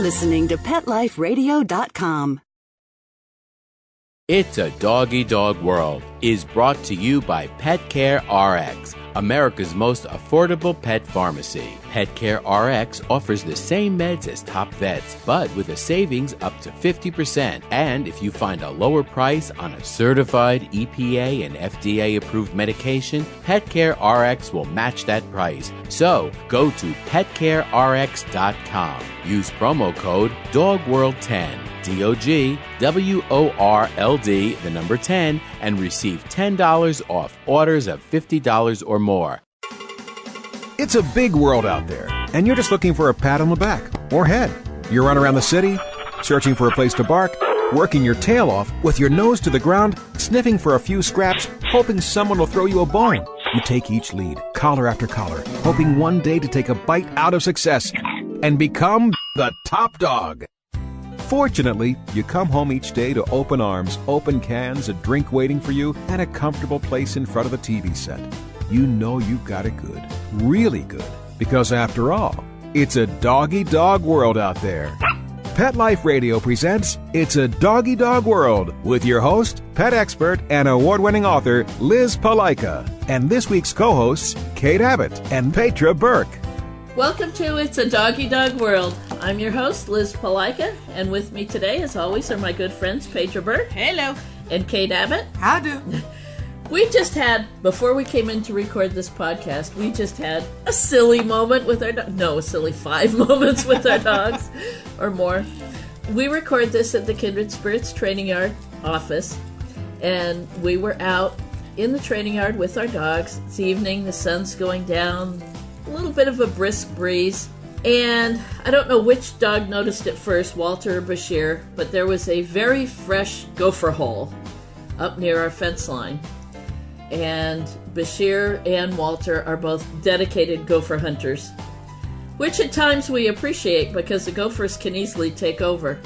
listening to PetLifeRadio.com. It's a Doggy Dog World is brought to you by Pet Care RX, America's most affordable pet pharmacy. Pet Care RX offers the same meds as top vets, but with a savings up to 50%. And if you find a lower price on a certified EPA and FDA-approved medication, Pet Care RX will match that price. So go to petcarerx.com. Use promo code DOGWORLD10. DOGWORLD, the number 10, and receive $10 off orders of $50 or more. It's a big world out there, and you're just looking for a pat on the back or head. You run around the city, searching for a place to bark, working your tail off with your nose to the ground, sniffing for a few scraps, hoping someone will throw you a bone. You take each lead, collar after collar, hoping one day to take a bite out of success and become the top dog. Fortunately, you come home each day to open arms, open cans, a drink waiting for you, and a comfortable place in front of the TV set. You know you've got it good, really good, because after all, it's a doggy dog world out there. Pet Life Radio presents It's a Doggy Dog World with your host, pet expert, and award-winning author Liz Palaika, and this week's co-hosts, Kate Abbott and Petra Burke. Welcome to It's a Doggy Dog World. I'm your host, Liz Palaika, and with me today, as always, are my good friends, Petra Burke. Hello. And Kate Abbott. How do? We just had, before we came in to record this podcast, we just had a silly moment with our a silly 5 moments with our dogs, or more. We record this at the Kindred Spirits Training Yard office, and we were out in the training yard with our dogs. It's evening, the sun's going down, a little bit of a brisk breeze, and I don't know which dog noticed it first, Walter or Bashir, but there was a very fresh gopher hole up near our fence line. And Bashir and Walter are both dedicated gopher hunters, which at times we appreciate because the gophers can easily take over.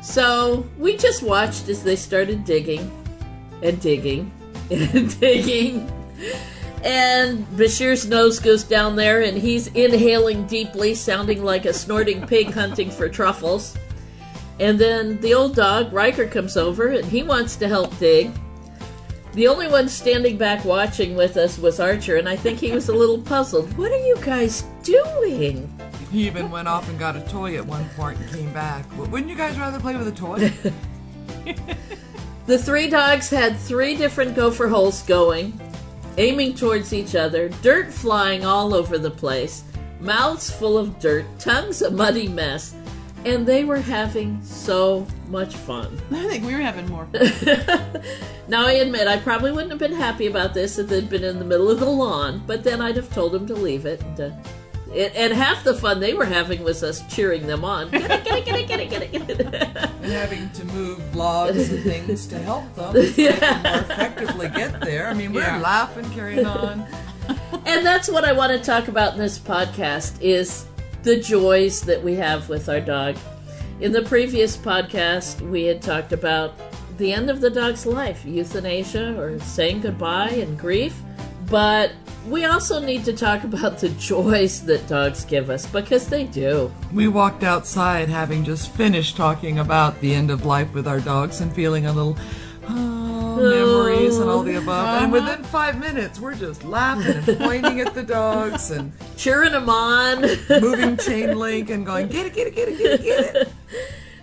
So we just watched as they started digging and digging and digging. And Bashir's nose goes down there, and he's inhaling deeply, sounding like a snorting pig hunting for truffles. And then the old dog, Riker, comes over, and he wants to help dig. The only one standing back watching with us was Archer, and I think he was a little puzzled. What are you guys doing? He even went off and got a toy at one point and came back. Wouldn't you guys rather play with a toy? The 3 dogs had 3 different gopher holes going, aiming towards each other, dirt flying all over the place, mouths full of dirt, tongues a muddy mess, and they were having so much fun. I think we were having more fun. Now, I admit, I probably wouldn't have been happy about this if they'd been in the middle of the lawn, but then I'd have told them to leave it. And half the fun they were having was us cheering them on. Get it. And having to move logs and things to help them so they can more effectively get there. I mean, we're laughing, carrying on. And that's what I want to talk about in this podcast, is the joys that we have with our dog. In the previous podcast, we had talked about the end of the dog's life, euthanasia, or saying goodbye and grief. But we also need to talk about the joys that dogs give us, because they do. We walked outside having just finished talking about the end of life with our dogs and feeling a little memories and all the above. And within 5 minutes, we're just laughing and pointing at the dogs and cheering them on, moving chain link and going, get it.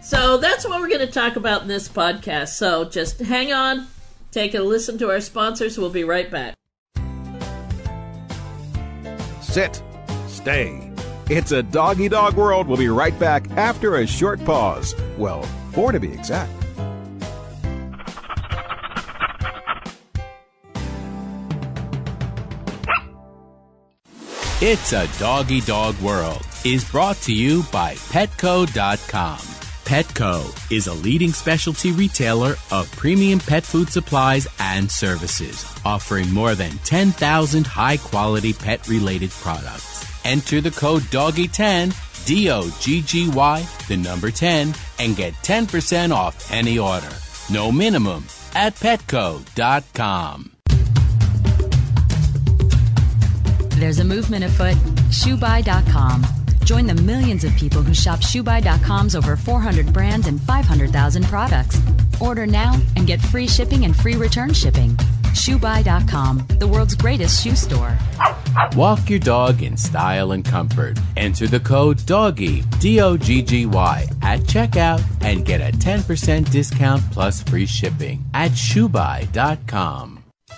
So that's what we're going to talk about in this podcast. So just hang on, take a listen to our sponsors. We'll be right back. Sit. Stay. It's a Doggy Dog World. We'll be right back after a short pause. Well, 4 to be exact. It's a Doggy Dog World is brought to you by Petco.com. Petco is a leading specialty retailer of premium pet food supplies and services, offering more than 10,000 high-quality pet-related products. Enter the code DOGGY10, DOGGY, the number 10, and get 10% off any order. No minimum at Petco.com. There's a movement afoot. ShoeBuy.com. Join the millions of people who shop ShoeBuy.com's over 400 brands and 500,000 products. Order now and get free shipping and free return shipping. ShoeBuy.com, the world's greatest shoe store. Walk your dog in style and comfort. Enter the code DOGGY, DOGGY, at checkout and get a 10% discount plus free shipping at ShoeBuy.com.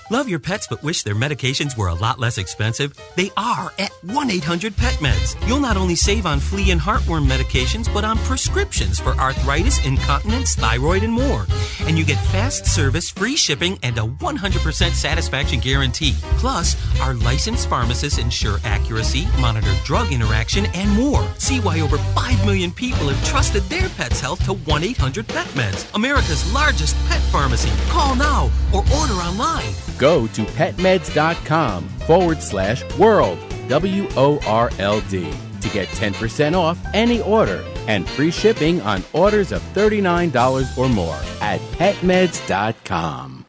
Love your pets but wish their medications were a lot less expensive? They are at 1-800-PET-MEDS. You'll not only save on flea and heartworm medications, but on prescriptions for arthritis, incontinence, thyroid, and more. And you get fast service, free shipping, and a 100% satisfaction guarantee. Plus, our licensed pharmacists ensure accuracy, monitor drug interaction, and more. See why over 5 million people have trusted their pet's health to 1-800-PET-MEDS, America's largest pet pharmacy. Call now or order online. Go to petmeds.com/world, WORLD, to get 10% off any order and free shipping on orders of $39 or more at petmeds.com.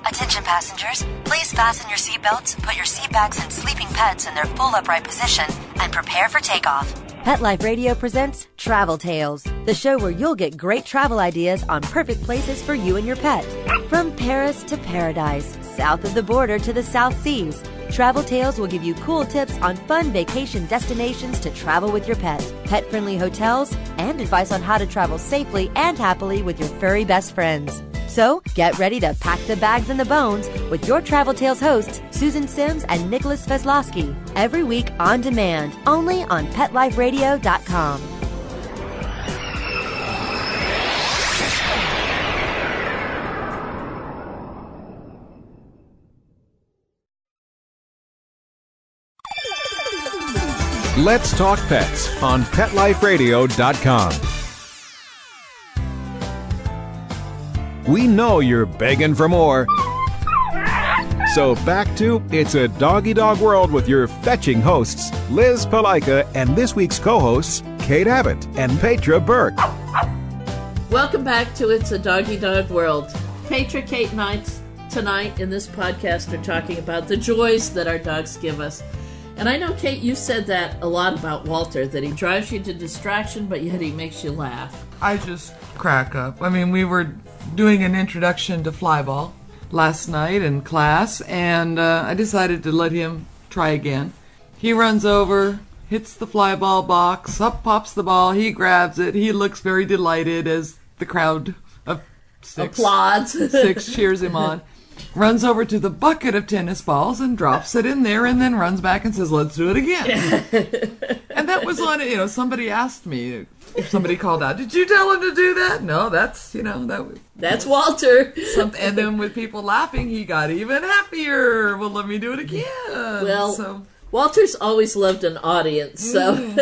Attention passengers, please fasten your seatbelts, put your seat bags and sleeping pets in their full upright position, and prepare for takeoff. Pet Life Radio presents Travel Tales, the show where you'll get great travel ideas on perfect places for you and your pet. From Paris to paradise, south of the border to the South Seas, Travel Tales will give you cool tips on fun vacation destinations to travel with your pet, pet-friendly hotels, and advice on how to travel safely and happily with your furry best friends. So, get ready to pack the bags and the bones with your Travel Tales hosts, Susan Sims and Nicholas Veslowski, every week on demand, only on PetLifeRadio.com. Let's Talk Pets on PetLifeRadio.com. We know you're begging for more. So back to It's a Doggy Dog World with your fetching hosts, Liz Palika, and this week's co-hosts, Kate Abbott and Petra Burke. Welcome back to It's a Doggy Dog World. Petra, Kate, and I tonight in this podcast are talking about the joys that our dogs give us. And I know, Kate, you said that a lot about Walter, that he drives you to distraction, but yet he makes you laugh. I just crack up. I mean, we were doing an introduction to flyball last night in class, and I decided to let him try again. He runs over, hits the flyball box, up pops the ball, he grabs it, he looks very delighted as the crowd of applauds. 6 cheers him on. Runs over to the bucket of tennis balls and drops it in there, and then runs back and says, "Let's do it again." And that was on, somebody asked me, somebody called out, "Did you tell him to do that?" No, that's Walter. And then with people laughing, he got even happier. Well, let me do it again. Well, Walter's always loved an audience, so...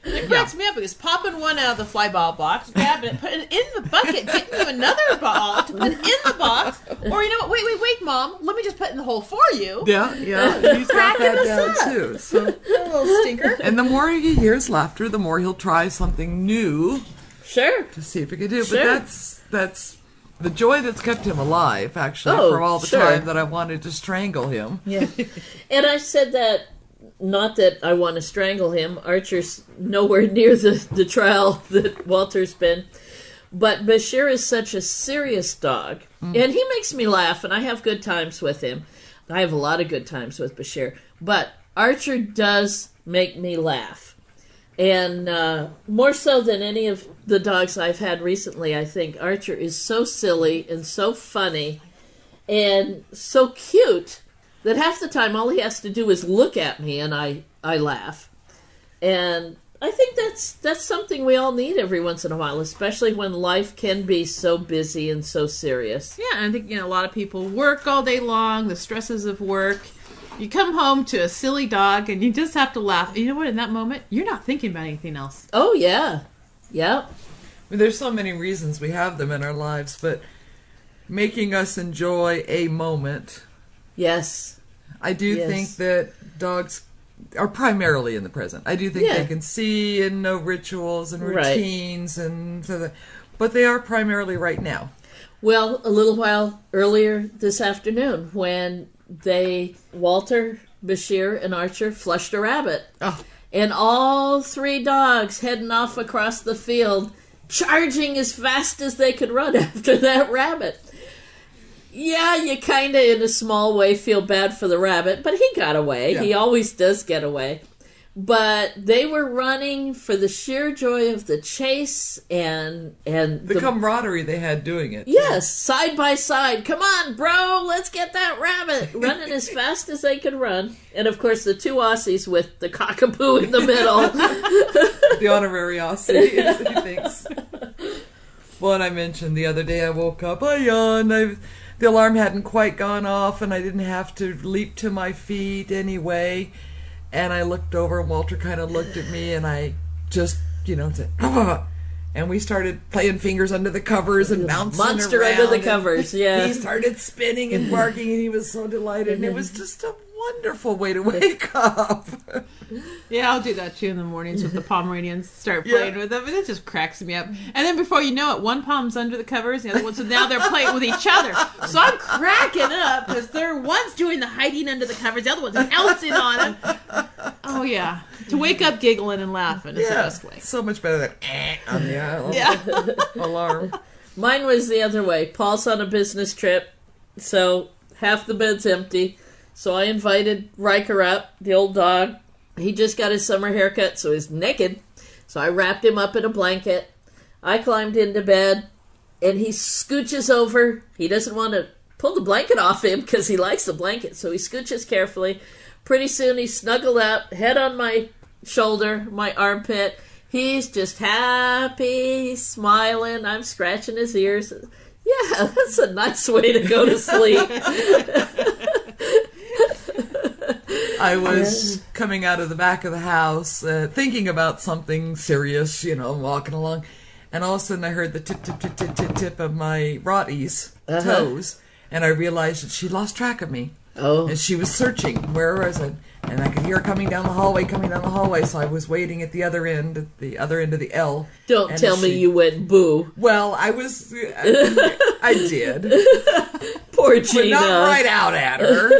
It cracks me up because popping one out of the fly ball box, grabbing it, putting it in the bucket, getting you another ball to put in the box, or you know what, wait, Mom, let me just put it in the hole for you. Yeah, he's got that down too. So, a little stinker. And the more he hears laughter, the more he'll try something new. Sure. To see if he can do it. Sure. But that's the joy that's kept him alive, actually, for all the time that I wanted to strangle him. Yeah. And I said that, not that I want to strangle him. Archer's nowhere near the trial that Walter's been. But Bashir is such a serious dog. And he makes me laugh, and I have good times with him. I have a lot of good times with Bashir. But Archer does make me laugh. And more so than any of the dogs I've had recently, I think Archer is so silly and so funny and so cute that half the time all he has to do is look at me and I laugh. And I think that's something we all need every once in a while, especially when life can be so busy and so serious. Yeah, and I think a lot of people work all day long, the stresses of work. You come home to a silly dog and you just have to laugh. And you know what? In that moment, you're not thinking about anything else. Oh, yeah. Yep. I mean, there's so many reasons we have them in our lives, but making us enjoy a moment. Yes. I do think that dogs are primarily in the present. I do think they can see and know rituals and routines, but they are primarily right now. Well, a little while earlier this afternoon when Walter, Bashir, and Archer flushed a rabbit. Oh. And all 3 dogs heading off across the field, charging as fast as they could run after that rabbit. Yeah, you kind of, in a small way, feel bad for the rabbit, but he got away. Yeah. He always does get away. But they were running for the sheer joy of the chase and the camaraderie they had doing it. Yes, side by side. Come on, bro, let's get that rabbit. Running as fast as they could run. And, of course, the 2 Aussies with the cockapoo in the middle. The honorary Aussie, he thinks. Well, and I mentioned the other day I woke up, I yawned, the alarm hadn't quite gone off, and I didn't have to leap to my feet anyway. And I looked over, and Walter kind of looked at me, and I just, said, ah! And we started playing fingers under the covers and bouncing Monster around. under the covers, yeah. He started spinning and barking, and he was so delighted. And it was just a wonderful way to wake up. Yeah, I'll do that too in the mornings with the Pomeranians. Start playing with them, and it just cracks me up. And then before you know it, one Pom's under the covers, the other one. So now they're playing with each other. So I'm cracking up because one's doing the hiding under the covers, the other one's pouncing on him. Oh yeah, to wake up giggling and laughing is the best way. So much better than on the alarm. Mine was the other way. Paul's on a business trip, so half the bed's empty. So I invited Riker up, the old dog. He just got his summer haircut, so he's naked. So I wrapped him up in a blanket. I climbed into bed, and he scooches over. He doesn't want to pull the blanket off him because he likes the blanket, so he scooches carefully. Pretty soon he's snuggled up, head on my shoulder, my armpit. He's just happy, he's smiling. I'm scratching his ears. Yeah, that's a nice way to go to sleep. I was coming out of the back of the house, thinking about something serious, walking along, and all of a sudden I heard the tip of my Rottie's toes, and I realized that she lost track of me. Oh. And she was searching, where was it? And I could hear her coming down the hallway, so I was waiting at the other end of the L. Don't tell me you went boo. Well, I did. Poor Gina. But not right out at her.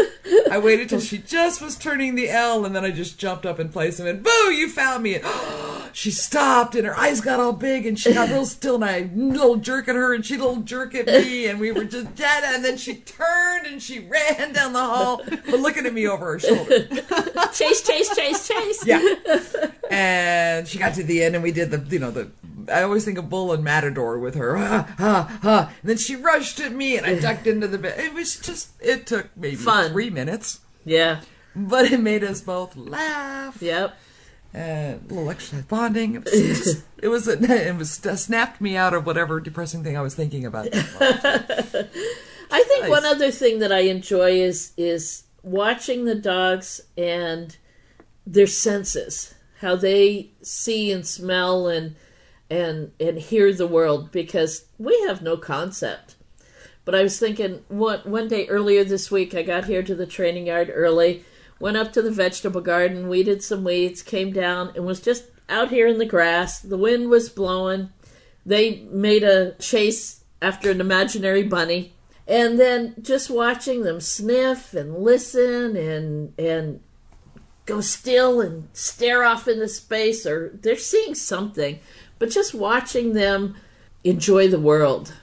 I waited till she just was turning the L, and then I just jumped up in place and went, boo, you found me. And she stopped, and her eyes got all big, and she got real still, and I little jerk at her, and she little jerk at me, and we were just dead, and then she turned, and she ran down the hall, but looking at me over her shoulder. Chase. Yeah. And she got to the end, and we did I always think of Bull and Matador with her. And then she rushed at me, and I ducked into the bed. It took maybe 3 minutes. Yeah. But it made us both laugh. Yep. A little exercise bonding. It snapped me out of whatever depressing thing I was thinking about. I think one other thing that I enjoy is watching the dogs and their senses, how they see and smell and hear the world, because we have no concept. But I was thinking, one day earlier this week, I got here to the training yard early, went up to the vegetable garden, weeded some weeds, came down, and was just out here in the grass. The wind was blowing. They made a chase after an imaginary bunny. And then just watching them sniff and listen and go still and stare off into space, or they're seeing something. But just watching them enjoy the world.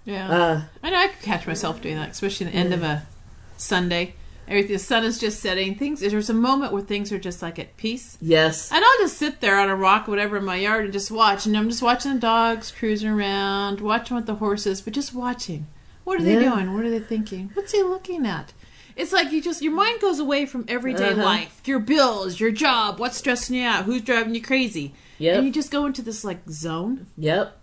Yeah. I know I could catch myself doing that, especially at the end of a Sunday. The sun is just setting. There's a moment where things are just like at peace. Yes. And I'll just sit there on a rock or whatever in my yard and just watch. And I'm just watching the dogs cruising around, watching with the horses, but just watching. What are they doing? What are they thinking? What's he looking at? It's like your mind goes away from everyday life. Your bills, your job, what's stressing you out, who's driving you crazy. Yep. And you just go into this zone. Yep.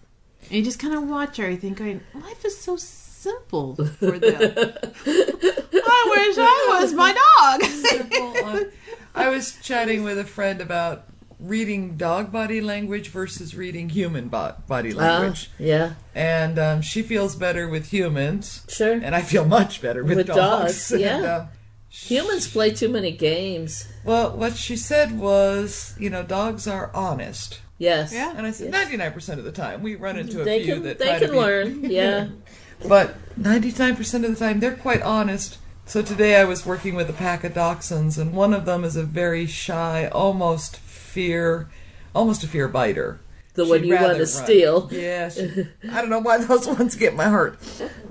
And you just kind of watch everything going, life is so simple for them. I wish I was my dog. Simple. I was chatting with a friend about reading dog body language versus reading human body language. Yeah. And she feels better with humans. Sure. And I feel much better with dogs. Yeah. Humans play too many games. Well, what she said was, dogs are honest. Yes. Yeah. And I said 99% of the time. We run into a few that they can learn. Yeah. But 99% of the time, they're quite honest. So today I was working with a pack of dachshunds, and one of them is a very shy, almost a fear biter. The one you want to steal. Yeah, I don't know why those ones get my heart.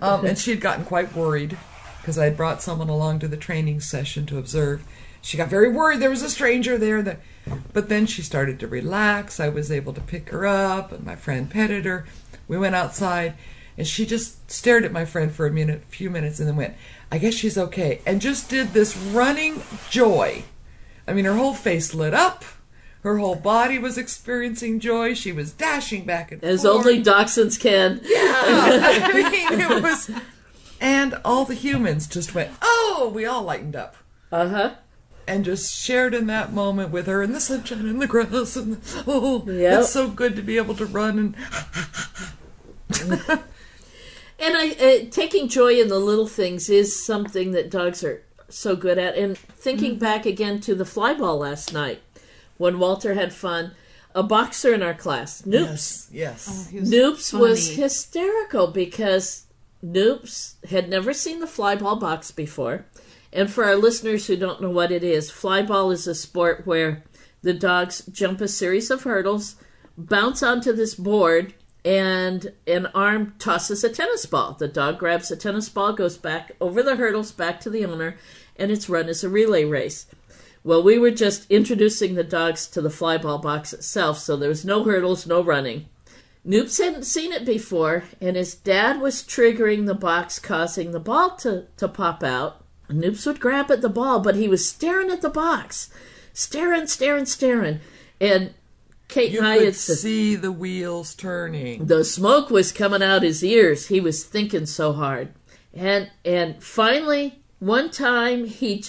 And she had gotten quite worried because I had brought someone along to the training session to observe. She got very worried there was a stranger there. But then she started to relax. I was able to pick her up, and my friend petted her. We went outside, and she just stared at my friend for a few minutes, and then went, I guess she's okay, and just did this running joy. I mean, her whole face lit up. Her whole body was experiencing joy. She was dashing back and forth. As only dachshunds can. Yeah. I mean, it was... And all the humans just went, oh, we all lightened up. Uh-huh. And just shared in that moment with her in the sunshine and the grass. And yep. It's so good to be able to run and... And taking joy in the little things is something that dogs are so good at. And thinking back again to the fly ball last night, when Walter had fun, a boxer in our class, Noops. Yes. Noops was hysterical because Noops had never seen the fly ball box before. And for our listeners who don't know what it is, fly ball is a sport where the dogs jump a series of hurdles, bounce onto this board, and an arm tosses a tennis ball. The dog grabs a tennis ball, goes back over the hurdles, back to the owner, and it's run as a relay race. Well, we were just introducing the dogs to the fly ball box itself, so there was no hurdles, no running. Noops hadn't seen it before, and his dad was triggering the box, causing the ball to pop out. Noops would grab at the ball, but he was staring at the box. Staring. And Kate and I could see the wheels turning. The smoke was coming out his ears. He was thinking so hard. And finally, one time, he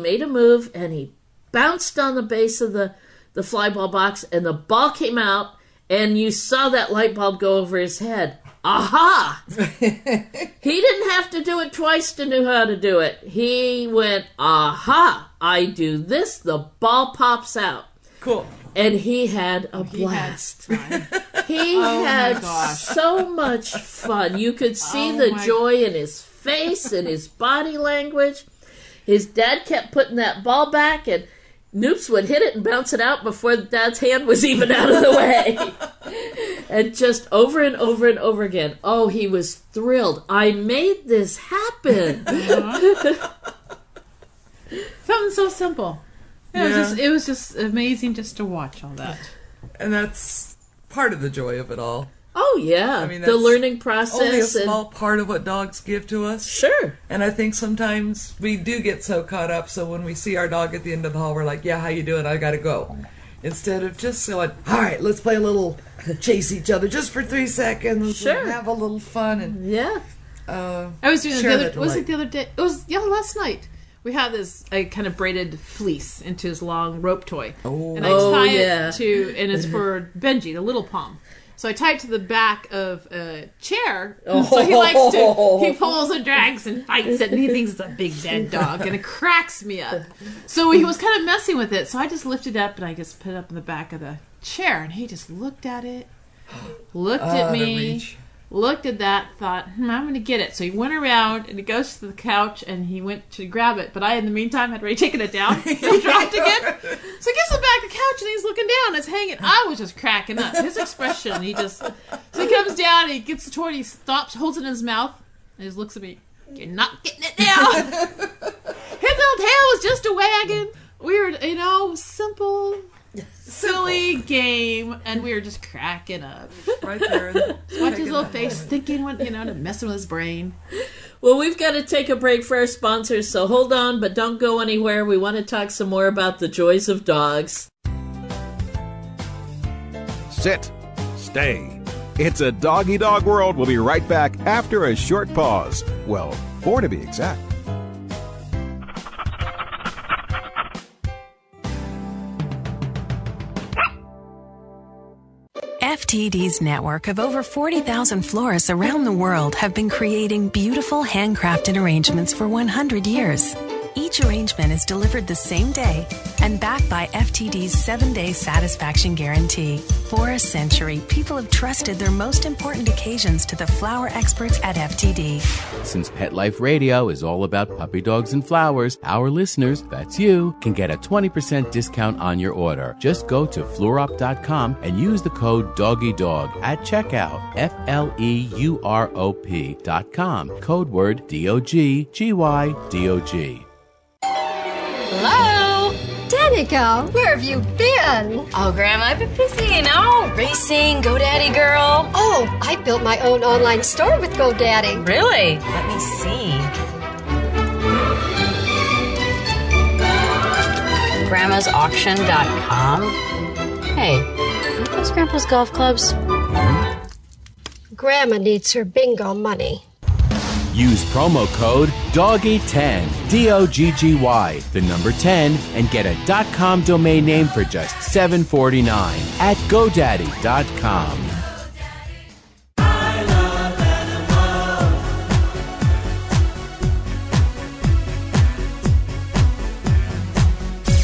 made a move, and he bounced on the base of the fly ball box, and the ball came out, and you saw that light bulb go over his head. Aha! He didn't have to do it twice to know how to do it. He went, aha! I do this, the ball pops out. Cool. And he had a blast. He had so much fun. You could see the joy in his face and his body language. His dad kept putting that ball back, and Noops would hit it and bounce it out before Dad's hand was even out of the way. And just over and over and over again. Oh, he was thrilled. I made this happen. Something so simple. It was just amazing just to watch all that. And that's part of the joy of it all. Oh, yeah. I mean, the learning process. Only a small part of what dogs give to us. Sure. And I think sometimes we do get so caught up, so when we see our dog at the end of the hall, we're like, yeah, how you doing? I gotta go. Instead of just going, all right, let's play a little chase each other just for 3 seconds. Sure. And have a little fun. And yeah. I was doing it the other day? It was last night. We had I kind of braided fleece into his long rope toy. Oh. And I tie it and it's for Benji, the little pom. So I tie it to the back of a chair. So he pulls and drags and fights it, and he thinks it's a big dead dog, and it cracks me up. So he was kind of messing with it, so I just lifted it up, and I just put it up in the back of the chair, and he just looked at it, looked at me, looked at that, thought, I'm going to get it. So he went around, and he goes to the couch, and he went to grab it. But I, in the meantime, had already taken it down. So he dropped again. So he gets to the back of the couch, and he's looking down. It's hanging. I was just cracking up. His expression, so he comes down, and he gets the toy, and he stops, holds it in his mouth, and he just looks at me. You're not getting it now. His little tail was just a wagging. We were, simple... silly game, and we were just cracking up. Right there. Watch his little face, thinking, messing with his brain. Well, we've got to take a break for our sponsors, so hold on, but don't go anywhere. We want to talk some more about the joys of dogs. Sit. Stay. It's a doggy dog world. We'll be right back after a short pause. Well, 4 to be exact. FTD's network of over 40,000 florists around the world have been creating beautiful handcrafted arrangements for 100 years. Each arrangement is delivered the same day and backed by FTD's 7-day satisfaction guarantee. For a century, people have trusted their most important occasions to the flower experts at FTD. Since Pet Life Radio is all about puppy dogs and flowers, our listeners, that's you, can get a 20% discount on your order. Just go to fluorop.com and use the code DOGGYDOG at checkout. FLEUROP.com. Code word DOGGYDOG. Hello? Danica, where have you been? Oh, Grandma, I've been busy, racing, GoDaddy girl. Oh, I built my own online store with GoDaddy. Really? Let me see. Grandma'sAuction.com. Hey, are those Grandpa's golf clubs? Grandma needs her bingo money. Use promo code DOGGY10, DOGGY, the number 10, and get a .com domain name for just $7.49 at GoDaddy.com.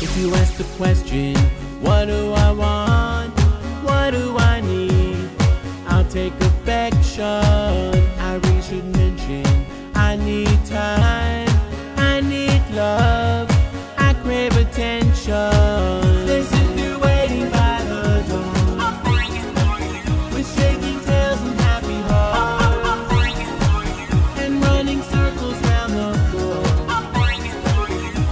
If you ask the question, what do I want? What do I need? I'll take affection. I really should mention I need time, I need love, I crave attention. Listen to waiting by the door, with shaking tails and happy hearts, and running circles round the floor.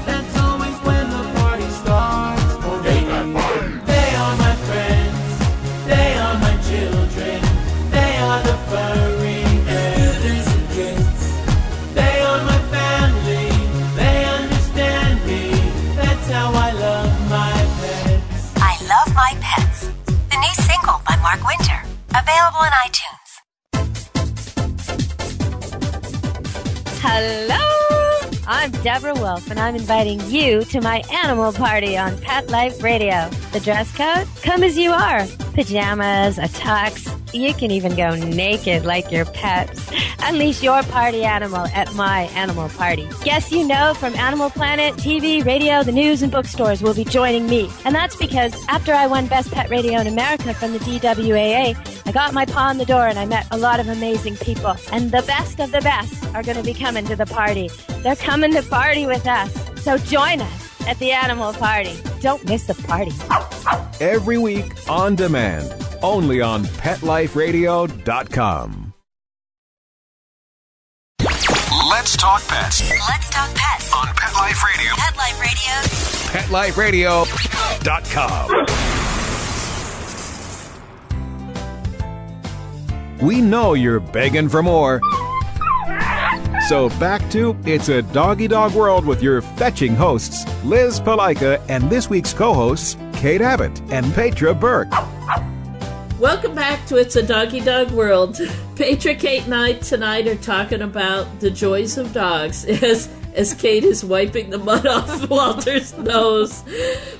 That's always when the party starts. Oh, they are my friends, they are my children, they are the furry. Mark Winter. Available in iTunes. Hello! I'm Deborah Wolf, and I'm inviting you to my animal party on Pet Life Radio. The dress code? Come as you are. Pajamas, a tux. You can even go naked like your pets. Unleash your party animal at my animal party. Guests you know from Animal Planet, TV, radio, the news, and bookstores will be joining me. And that's because after I won Best Pet Radio in America from the DWAA, I got my paw in the door and I met a lot of amazing people. And the best of the best are going to be coming to the party. They're coming to party with us. So join us at the animal party. Don't miss the party. Every week on demand, only on PetLifeRadio.com. Let's talk pets. Let's talk pets On Pet Life Radio. Pet Life Radio. PetLifeRadio.com. We know you're begging for more. So back to It's a Doggy Dog World with your fetching hosts, Liz Palika, and this week's co-hosts, Kate Abbott and Petra Burke. Welcome back to It's a Doggy Dog World. Petra, Kate, and I tonight are talking about the joys of dogs as Kate is wiping the mud off Walter's nose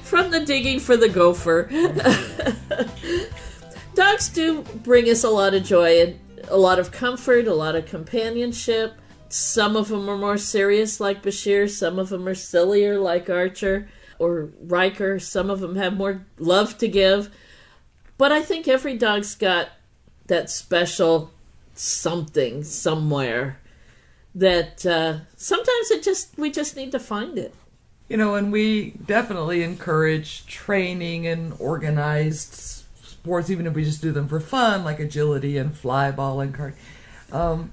from the digging for the gopher. Dogs do bring us a lot of joy and a lot of comfort, a lot of companionship. Some of them are more serious, like Bashir. Some of them are sillier, like Archer or Riker. Some of them have more love to give. But I think every dog's got that special something somewhere that sometimes we just need to find it. You know, and we definitely encourage training and organized sports, even if we just do them for fun, like agility and fly ball and card. And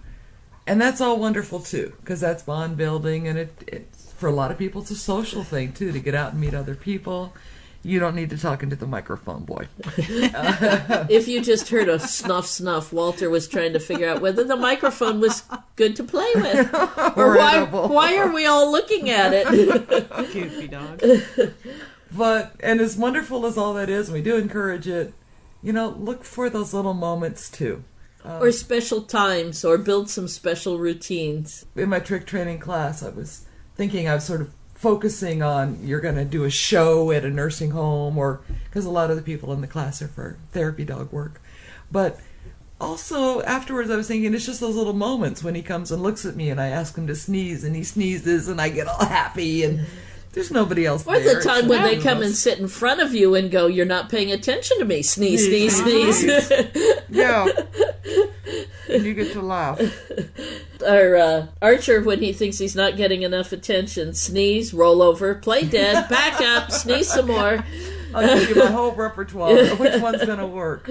that's all wonderful too, because that's bond building, and it's for a lot of people it's a social thing too, to get out and meet other people. You don't need to talk into the microphone, boy. If you just heard a snuff, Walter was trying to figure out whether the microphone was good to play with. Or why are we all looking at it? Goofy dog. And as wonderful as all that is, and we do encourage it, you know, look for those little moments too. Or special times, or build some special routines. In my trick training class, I was thinking I was sort of focusing on, you're going to do a show at a nursing home, or because a lot of the people in the class are for therapy dog work. But also, afterwards I was thinking it's just those little moments when he comes and looks at me and I ask him to sneeze and he sneezes and I get all happy and there's nobody else or there. the time when they come and sit in front of you and go, "You're not paying attention to me." Sneeze, sneeze, sneeze. Yeah. And you get to laugh. Our Archer, when he thinks he's not getting enough attention, sneeze, roll over, play dead, back up, sneeze some more. I'll give you my whole repertoire. Which one's going to work?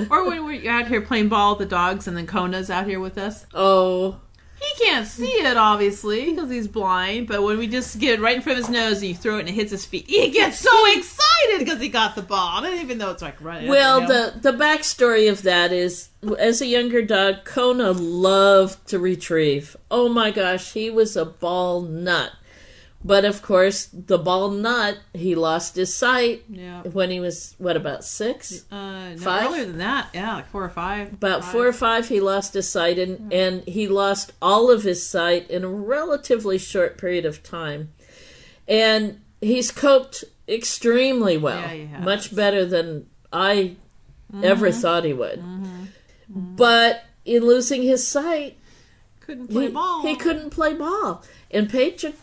Or when we're out here playing ball with the dogs and then Kona's out here with us. Oh. He can't see it, obviously, because he's blind. But when we just get it right in front of his nose and you throw it and it hits his feet, he gets so excited because he got the ball. And even though it's like running. Well, the backstory of that is, as a younger dog, Kona loved to retrieve. Oh my gosh, he was a ball nut. But of course, the ball nut, he lost his sight when he was, about 6? No, 5? earlier than that, like 4 or 5. About 4 or 5, he lost his sight, and he lost all of his sight in a relatively short period of time. And he's coped extremely well, much better than I ever thought he would. But in losing his sight, couldn't play ball. He couldn't play ball. And Petra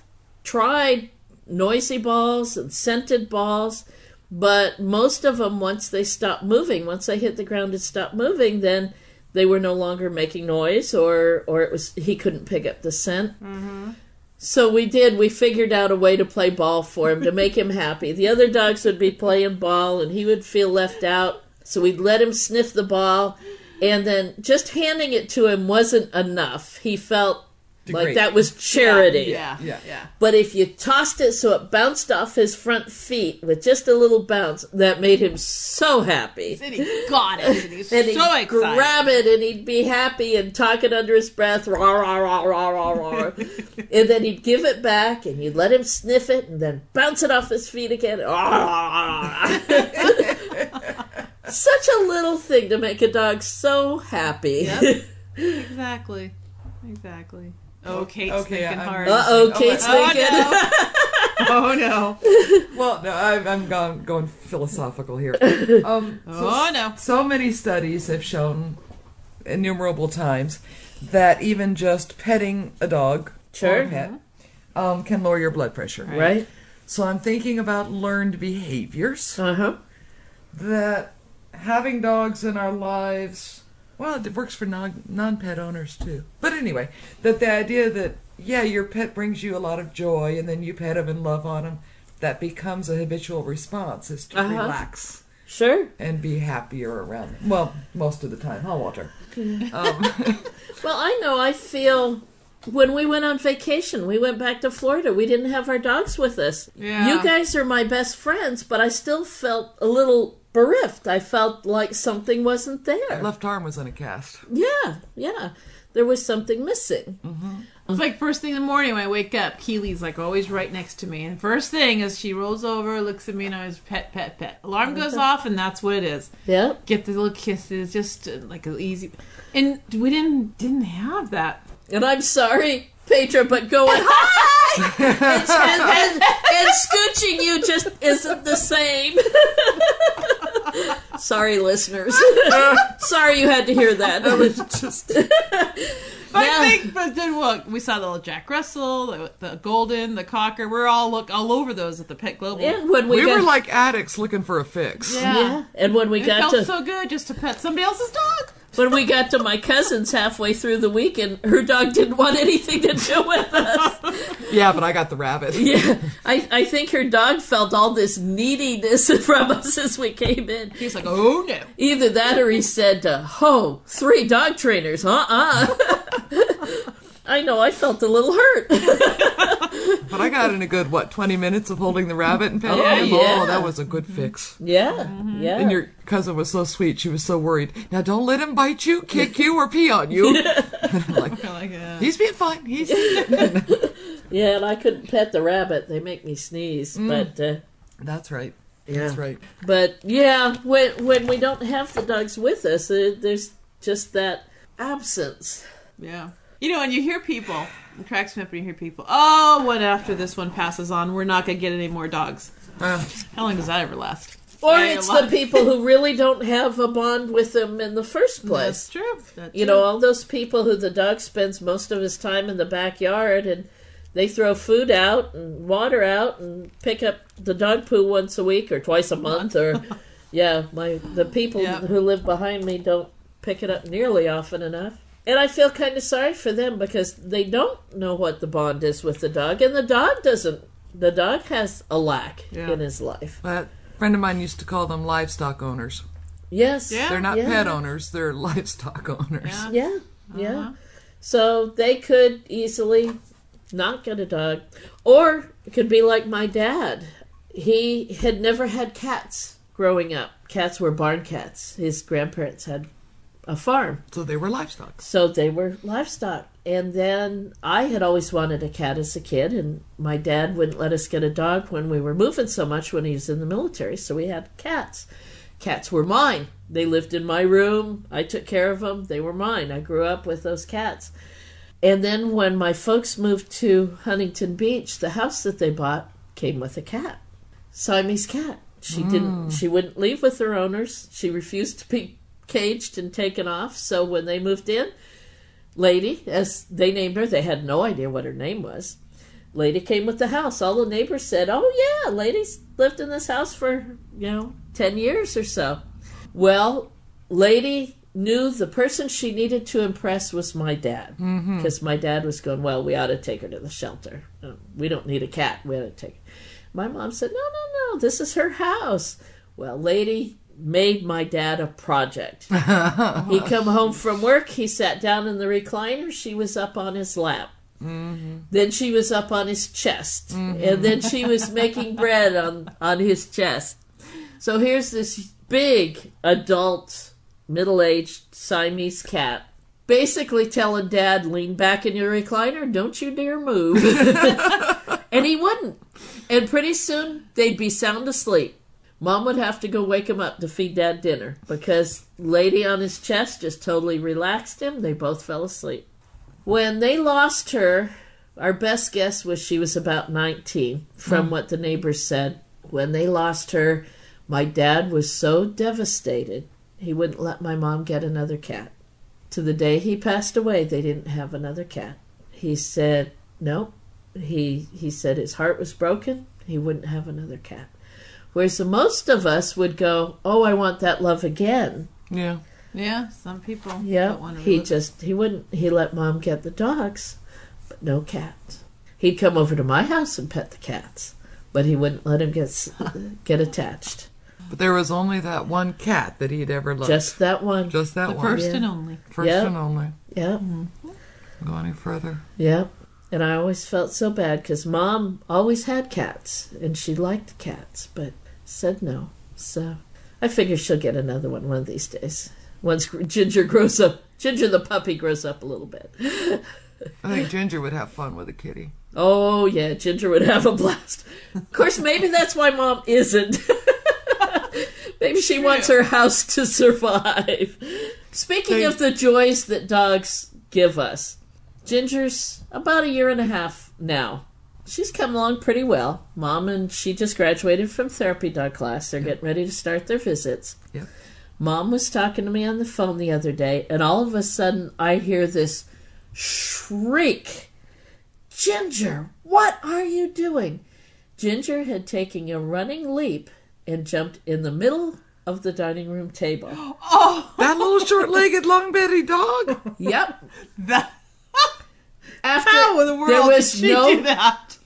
tried noisy balls and scented balls, but most of them, once they stopped moving, once they hit the ground and stopped moving, then they were no longer making noise, or it was he couldn't pick up the scent. So we figured out a way to play ball for him to make him happy. The other dogs would be playing ball and he would feel left out, so we'd let him sniff the ball, and then just handing it to him wasn't enough. He felt like that was charity. Yeah. But if you tossed it so it bounced off his front feet with just a little bounce, that made him so happy. And he got it. And he was and so he'd excited. grab it and he'd be happy and talking under his breath, rah, rah, rah, rah, rah, rah. And then he'd give it back and you'd let him sniff it and then bounce it off his feet again. Such a little thing to make a dog so happy. Yep. Exactly. Oh, Kate's thinking hard. Kate's thinking. Oh, no. Well, no, I'm going philosophical here. So many studies have shown innumerable times that even just petting a dog or a pet can lower your blood pressure. Right. So I'm thinking about learned behaviors. That having dogs in our lives... Well, it works for non-pet owners, too. But anyway, that the idea that, your pet brings you a lot of joy, and then you pet them and love on them, that becomes a habitual response, is to relax. Sure. And be happier around them. Well, most of the time. Huh, Walter? Well, I know, I feel... When we went on vacation, we went back to Florida. We didn't have our dogs with us. Yeah. You guys are my best friends, but I still felt a little bereft. I felt like something wasn't there. That left arm was in a cast. Yeah. There was something missing. It's like first thing in the morning when I wake up, Keely's like always right next to me. And first thing is she rolls over, looks at me, and I was pet. Alarm goes off, and that's what it is. Yeah. Get the little kisses, just like an easy. And we didn't have that. And I'm sorry, Petra, but going hi and scooching you just isn't the same. Sorry, listeners. Sorry you had to hear that. That was just... But then look, we saw the little Jack Russell, the Golden, the Cocker. We're all over those at the Pet Global. And when we were like addicts looking for a fix. Yeah. And when we got felt so good just to pet somebody else's dog. When we got to my cousin's halfway through the weekend, her dog didn't want anything to do with us. Yeah, but I got the rabbit. Yeah, I think her dog felt all this neediness from us as we came in. He's like, oh no. Either that or he said, 3 dog trainers, I know, I felt a little hurt. But I got in a good, 20 minutes of holding the rabbit and petting him? Yeah. Oh, that was a good fix. Yeah. And your cousin was so sweet. She was so worried. Now, don't let him bite you, kick you, or pee on you. He's being fine. Yeah, and I couldn't pet the rabbit. They make me sneeze. But That's right. Yeah. That's right. But, yeah, when we don't have the dogs with us, there's just that absence. Yeah. And you hear people, it cracks me up when you hear people, what after this one passes on, we're not going to get any more dogs. How long does that ever last? Or it's the people who really don't have a bond with them in the first place. That's true. That's you know, all those people who the dog spends most of his time in the backyard and they throw food out and water out and pick up the dog poo once a week or twice a month. Or, the people who live behind me don't pick it up nearly often enough. And I feel kind of sorry for them because they don't know what the bond is with the dog. And the dog doesn't. The dog has a lack in his life. But a friend of mine used to call them livestock owners. Yes. Yeah. They're not pet owners, they're livestock owners. Yeah. So they could easily not get a dog. Or it could be like my dad. He had never had cats growing up. Cats were barn cats. His grandparents had a farm. So they were livestock. And then I had always wanted a cat as a kid, and my dad wouldn't let us get a dog when we were moving so much when he was in the military, so we had cats. Cats were mine. They lived in my room. I took care of them. They were mine. I grew up with those cats. And then when my folks moved to Huntington Beach, the house that they bought came with a cat. Siamese cat. She wouldn't leave with her owners. She refused to be caged and taken off. So when they moved in, Lady, as they named her, they had no idea what her name was. Lady came with the house. All the neighbors said, "Oh yeah, Lady's lived in this house for, 10 years or so." Well, Lady knew the person she needed to impress was my dad. Because my dad was going, "Well, we ought to take her to the shelter. We don't need a cat. We ought to take her." My mom said, No, this is her house. Well, Lady made my dad a project. He come home from work, he sat down in the recliner, she was up on his lap. Then she was up on his chest. And then she was making bread on his chest. So here's this big adult, middle-aged Siamese cat basically telling Dad, "Lean back in your recliner, don't you dare move." And he wouldn't. And pretty soon they'd be sound asleep. Mom would have to go wake him up to feed Dad dinner because Lady on his chest just totally relaxed him. They both fell asleep. When they lost her, our best guess was she was about 19, from what the neighbors said. When they lost her, my dad was so devastated, he wouldn't let my mom get another cat. To the day he passed away, they didn't have another cat. He said, no. He said his heart was broken. He wouldn't have another cat. Whereas the most of us would go, "Oh, I want that love again." Yeah. Yeah, some people. Yeah, he wouldn't. He let Mom get the dogs, but no cats. He'd come over to my house and pet the cats, but he wouldn't let him get attached. But there was only that one cat that he'd ever loved. Just that one. Just that one. First and only. First and only. Yeah. Go any further. Yeah. And I always felt so bad because Mom always had cats, and she liked cats, but said no. So I figure she'll get another one of these days. Once Ginger grows up, Ginger the puppy grows up a little bit. I think Ginger would have fun with a kitty. Oh, yeah, Ginger would have a blast. Of course, maybe that's why Mom isn't. Maybe she wants her house to survive. Speaking of the joys that dogs give us, Ginger's about 1.5 years now. She's come along pretty well. Mom and she just graduated from therapy dog class. They're getting ready to start their visits. Yep. Mom was talking to me on the phone the other day, and all of a sudden I hear this shriek. "Ginger, what are you doing?" Ginger had taken a running leap and jumped in the middle of the dining room table. Oh, that little short-legged, long-bellied dog? Yep. How in the world there was did she do that?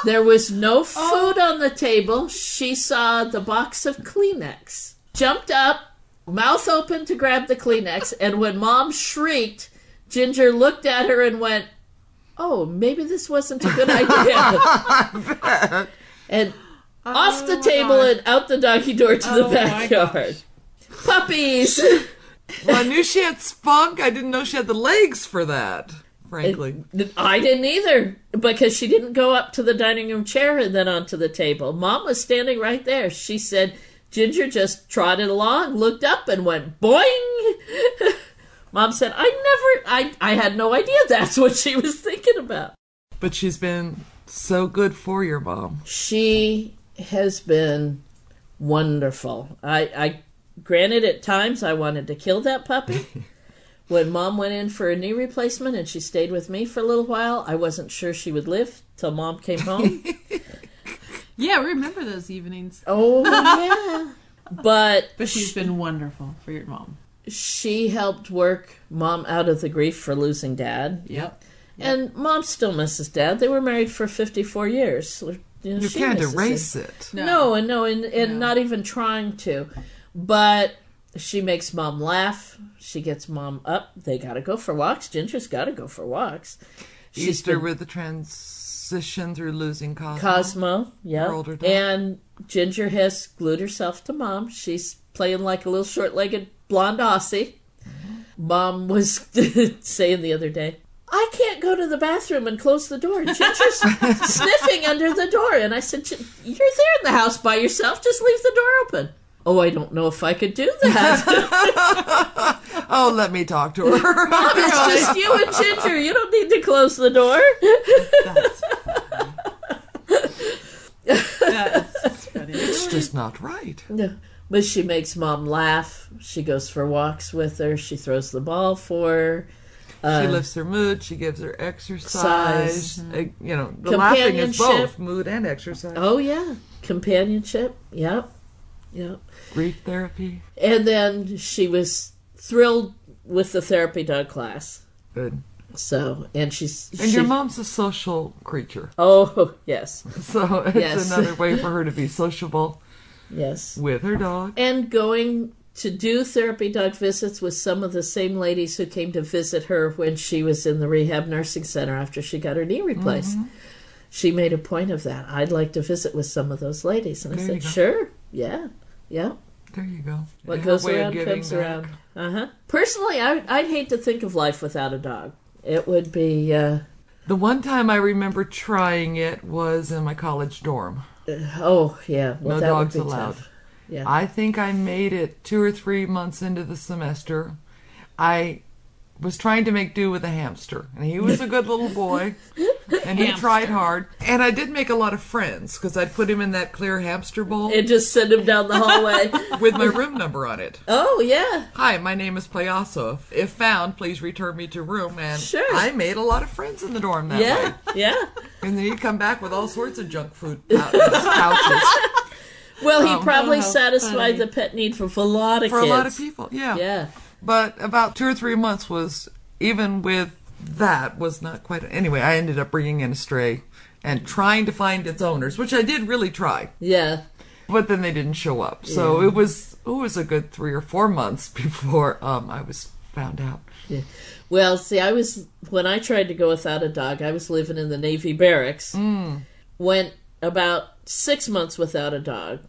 There was no food on the table. She saw the box of Kleenex. Jumped up, mouth open to grab the Kleenex, and when Mom shrieked, Ginger looked at her and went, "Oh, maybe this wasn't a good idea." And off the table and out the doggy door to the backyard. Puppies! Well, I knew she had spunk. I didn't know she had the legs for that, frankly. I didn't either, because she didn't go up to the dining room chair and then onto the table. Mom was standing right there. She said Ginger just trotted along, looked up, and went boing. Mom said, I had no idea that's what she was thinking about. But she's been so good for your mom. She has been wonderful. I granted, at times I wanted to kill that puppy. When Mom went in for a knee replacement and she stayed with me for a little while, I wasn't sure she would live till Mom came home. Yeah, we remember those evenings. Oh, yeah. But she's been wonderful for your mom. She helped work Mom out of the grief for losing Dad. Yep. And Mom still misses Dad. They were married for 54 years. You can't erase it. No, and not even trying to. But she makes Mom laugh. She gets Mom up. They got to go for walks. Ginger's got to go for walks. Easter with the transition through losing Cosmo. Cosmo, yeah. And Ginger has glued herself to Mom. She's playing like a little short-legged blonde Aussie. Mom was saying the other day, I can't go to the bathroom and close the door. Ginger's sniffing under the door. And I said, you're there in the house by yourself. Just leave the door open. Oh, I don't know if I could do that. Oh, let me talk to her. Mom, it's just you and Ginger. You don't need to close the door. That's funny. It's just not right. No. But she makes Mom laugh. She goes for walks with her. She throws the ball for her. She lifts her mood. She gives her exercise. Mm-hmm. The laughing is both mood and exercise. Oh, yeah. Companionship. Yep. Grief therapy. And then she was thrilled with the therapy dog class. Good. So, and your mom's a social creature. Oh, yes. So it's another way for her to be sociable. Yes. With her dog. And going to do therapy dog visits with some of the same ladies who came to visit her when she was in the rehab nursing center after she got her knee replaced. Mm-hmm. She made a point of that. I'd like to visit with some of those ladies. And I said, sure. Yeah. There you go. What goes around comes around. Personally, I'd hate to think of life without a dog. It would be... The one time I remember trying it was in my college dorm. Oh, yeah. Well, no dogs allowed. Tough. Yeah. I think I made it 2 or 3 months into the semester. I was trying to make do with a hamster. And he was a good little boy. And he tried hard. And I did make a lot of friends because I'd put him in that clear hamster bowl. And just send him down the hallway. With my room number on it. Oh, yeah. Hi, my name is Payaso. If found, please return me to room. And sure. I made a lot of friends in the dorm that way. Yeah. And then he'd come back with all sorts of junk food out in his pouches. Well, he probably satisfied the pet need for a lot of kids. For a lot of people, yeah. Yeah. But about 2 or 3 months was, even with that, was not quite... Anyway, I ended up bringing in a stray and trying to find its owners, which I did really try. Yeah. But then they didn't show up. So it was a good 3 or 4 months before I was found out. Yeah. Well, see, when I tried to go without a dog, I was living in the Navy barracks. Went about 6 months without a dog.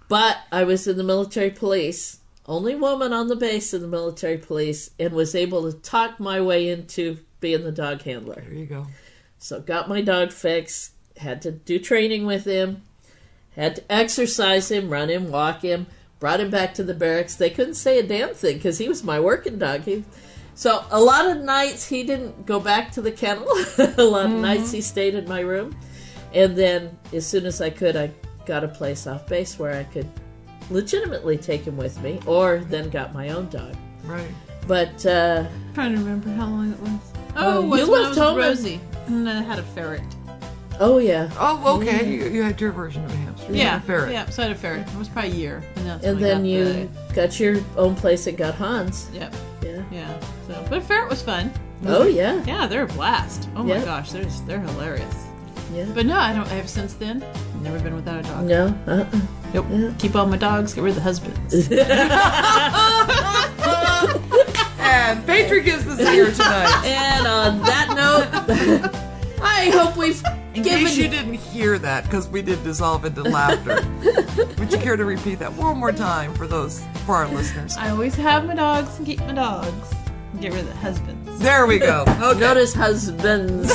But I was in the military police. Only woman on the base in the military police, and was able to talk my way into being the dog handler. There you go. So got my dog fixed, had to do training with him, had to exercise him, run him, walk him, brought him back to the barracks. They couldn't say a damn thing because he was my working dog. So a lot of nights he didn't go back to the kennel. A lot of nights he stayed in my room. And then as soon as I could, I got a place off base where I could legitimately take him with me, or then got my own dog. Right. But I'm trying to remember how long it was. Oh, it was you when left I was home Rosie, and I had a ferret. Oh yeah. Oh, okay. You had your version of a hamster. Yeah, a ferret. Yeah. So I had a ferret. It was probably a year, and then you got your own place and got Hans. Yep. Yeah. So, but a ferret was fun. Oh yeah. Yeah, they're a blast. Oh my gosh, they're hilarious. Yeah. But no, I have since then never been without a dog. No. Nope. Yeah. Keep all my dogs. Get rid of the husbands. And Petra gives the zinger tonight. And on that note, I hope we've In case you didn't hear that, because we did dissolve into laughter. Would you care to repeat that one more time for our listeners? I always have my dogs and keep my dogs. Get rid of the husbands. There we go. Okay. Notice husbands.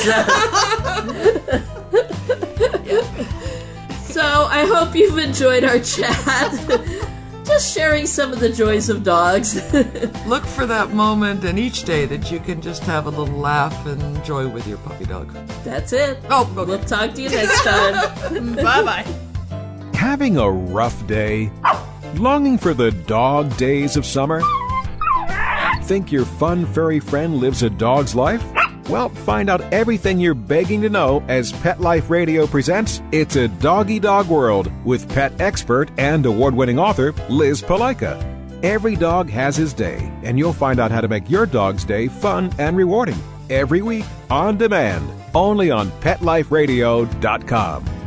So I hope you've enjoyed our chat. Just sharing some of the joys of dogs. Look for that moment in each day that you can just have a little laugh and joy with your puppy dog. That's it. Oh, okay. We'll talk to you next time. Bye-bye. Having a rough day? Longing for the dog days of summer? Think your fun furry friend lives a dog's life? Well, find out everything you're begging to know as Pet Life Radio presents It's a Doggy Dog World with pet expert and award-winning author Liz Palaika. Every dog has his day, and you'll find out how to make your dog's day fun and rewarding. Every week, on demand, only on PetLifeRadio.com.